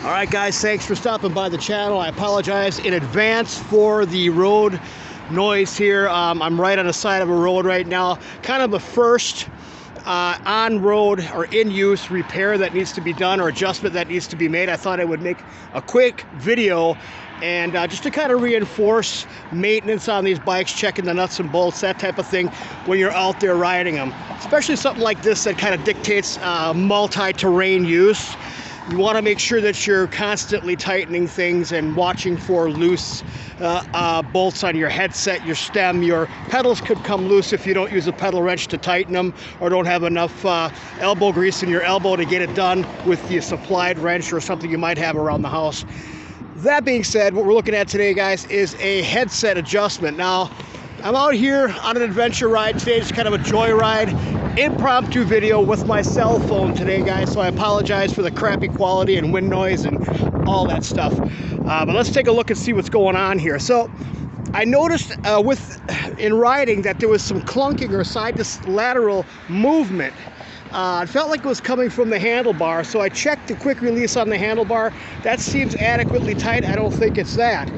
All right, guys, thanks for stopping by the channel. I apologize in advance for the road noise here. I'm right on the side of a road right now. Kind of the first on-road or in-use repair that needs to be done or adjustment that needs to be made. I thought I would make a quick video and just to kind of reinforce maintenance on these bikes, checking the nuts and bolts, that type of thing when you're out there riding them. Especially something like this that kind of dictates multi-terrain use. You want to make sure that you're constantly tightening things and watching for loose bolts on your headset, your stem. Your pedals could come loose if you don't use a pedal wrench to tighten them or don't have enough elbow grease in your elbow to get it done with the supplied wrench or something you might have around the house. That being said, what we're looking at today, guys, is a headset adjustment. Now, I'm out here on an adventure ride today. It's kind of a joyride, impromptu video with my cell phone today, guys, so I apologize for the crappy quality and wind noise and all that stuff. But let's take a look and see what's going on here. So I noticed in riding that there was some clunking or side to lateral movement. It felt like it was coming from the handlebar, so I checked the quick release on the handlebar. That seems adequately tight. I don't think it's that.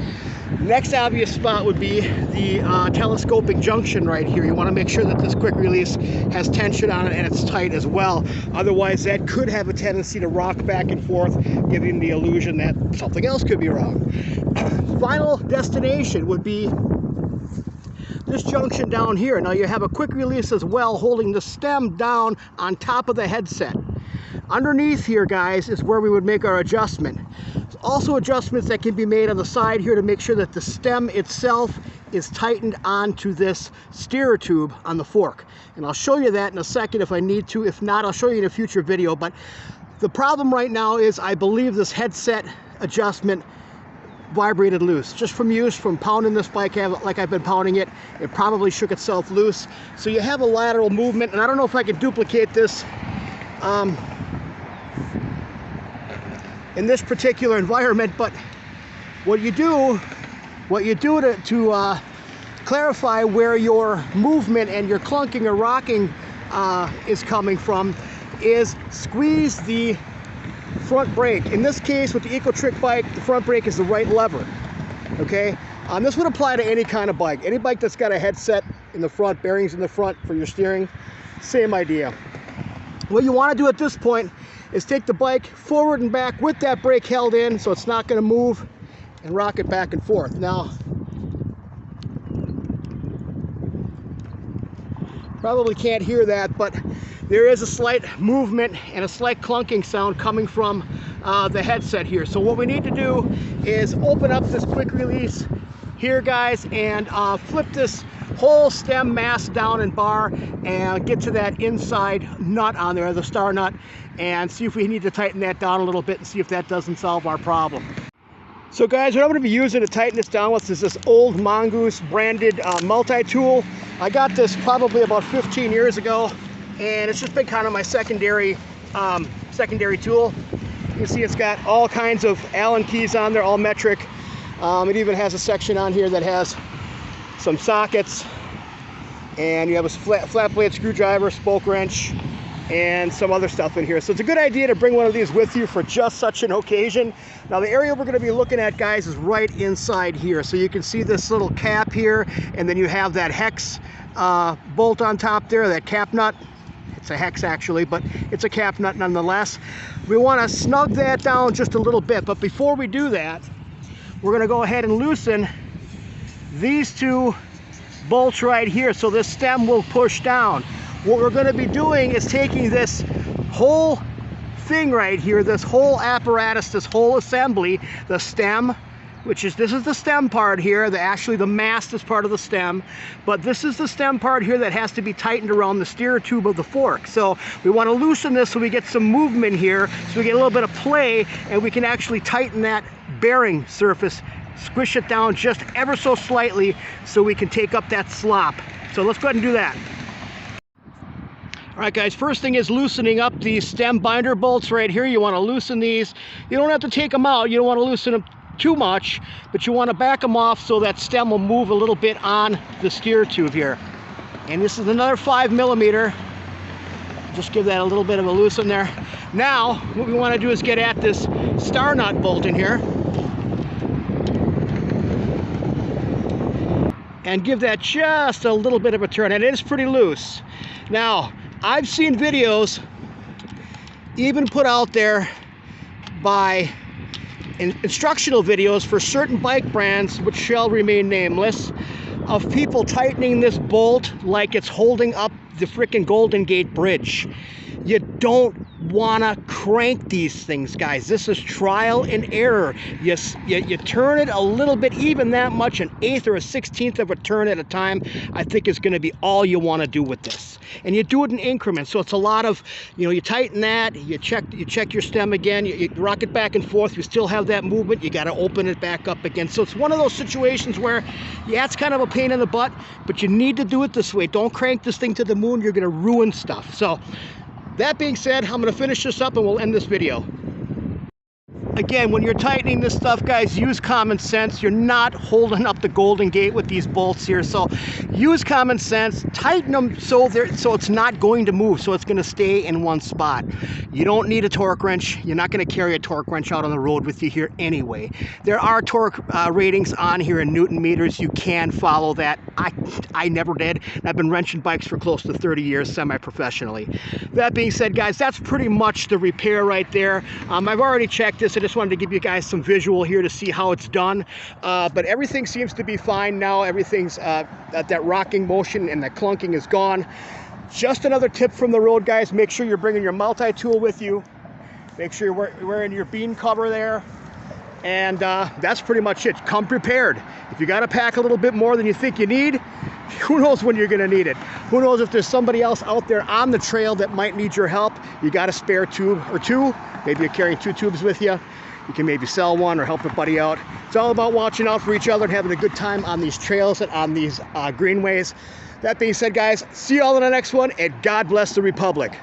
Next obvious spot would be the telescopic junction right here. You want to make sure that this quick release has tension on it and it's tight as well. Otherwise, that could have a tendency to rock back and forth, giving the illusion that something else could be wrong. Final destination would be this junction down here. Now you have a quick release as well, holding the stem down on top of the headset. Underneath here, guys, is where we would make our adjustment. Also adjustments that can be made on the side here to make sure that the stem itself is tightened onto this steerer tube on the fork. And I'll show you that in a second if I need to. If not, I'll show you in a future video. But the problem right now is I believe this headset adjustment vibrated loose. Just from use, from pounding this bike like I've been pounding it, it probably shook itself loose. So you have a lateral movement, and I don't know if I can duplicate this in this particular environment, but what you do to clarify where your movement and your clunking or rocking is coming from is squeeze the front brake. In this case, with the Ecotric bike, the front brake is the right lever. Okay, this would apply to any kind of bike. Any bike that's got a headset in the front, bearings in the front for your steering, same idea. What you want to do at this point is take the bike forward and back with that brake held in so it's not going to move, and rock it back and forth. Now, probably can't hear that, but there is a slight movement and a slight clunking sound coming from the headset here. So what we need to do is open up this quick release here, guys, and flip this whole stem mass down and bar and get to that inside nut on there, the star nut, and see if we need to tighten that down a little bit and see if that doesn't solve our problem. So guys, what I'm going to be using to tighten this down with is this old Mongoose branded multi-tool. I got this probably about 15 years ago, and it's just been kind of my secondary tool. You can see it's got all kinds of Allen keys on there, all metric. It even has a section on here that has some sockets, and you have a flat blade screwdriver, spoke wrench, and some other stuff in here. So it's a good idea to bring one of these with you for just such an occasion. Now the area we're going to be looking at, guys, is right inside here. So you can see this little cap here, and then you have that hex bolt on top there, that cap nut. It's a hex actually, but it's a cap nut nonetheless. We want to snug that down just a little bit, but before we do that, we're going to go ahead and loosen these two bolts right here so this stem will push down. What we're going to be doing is taking this whole thing right here, this whole apparatus, this whole assembly, the stem, this is the stem part here, actually the mast is part of the stem, but this is the stem part here that has to be tightened around the steerer tube of the fork. So we want to loosen this so we get some movement here, so we get a little bit of play, and we can actually tighten that bearing surface, squish it down just ever so slightly so we can take up that slop. So let's go ahead and do that. All right, guys, first thing is loosening up these stem binder bolts right here. You want to loosen these. You don't have to take them out. You don't want to loosen them too much, but you want to back them off so that stem will move a little bit on the steer tube here. And this is another 5mm Just give that a little bit of a loosen there. Now, what we want to do is get at this star nut bolt in here and give that just a little bit of a turn, and it is pretty loose. Now, I've seen videos even put out there by instructional videos for certain bike brands, which shall remain nameless, of people tightening this bolt like it's holding up the frickin' Golden Gate Bridge. You don't want to crank these things, guys. This is trial and error. You turn it a little bit, even that much, an eighth or a 16th of a turn at a time, I think is going to be all you want to do with this. And you do it in increments, so it's a lot of, you tighten that, you check your stem again, you rock it back and forth, you still have that movement, you got to open it back up again. So it's one of those situations where, yeah, it's kind of a pain in the butt, but you need to do it this way. Don't crank this thing to the moon, you're going to ruin stuff. So that being said, I'm going to finish this up and we'll end this video. Again, when you're tightening this stuff, guys, use common sense. You're not holding up the Golden Gate with these bolts here, so use common sense. Tighten them so it's not going to move, so it's going to stay in one spot. You don't need a torque wrench. You're not going to carry a torque wrench out on the road with you here anyway. There are torque ratings on here in Newton meters. You can follow that. I never did. I've been wrenching bikes for close to 30 years semi-professionally. That being said, guys, that's pretty much the repair right there. I've already checked this. I just wanted to give you guys some visual here to see how it's done, but everything seems to be fine now. Everything's that rocking motion and the clunking is gone. Just another tip from the road, guys, make sure you're bringing your multi-tool with you. Make sure you're wearing your bean cover there, and that's pretty much it. Come prepared. If you got to pack a little bit more than you think you need, who knows when you're going to need it. Who knows if there's somebody else out there on the trail that might need your help. You got a spare tube or two. Maybe you're carrying 2 tubes with you. You can maybe sell one or help a buddy out. It's all about watching out for each other and having a good time on these trails and on these greenways. That being said, guys, see you all in the next one, and God bless the Republic.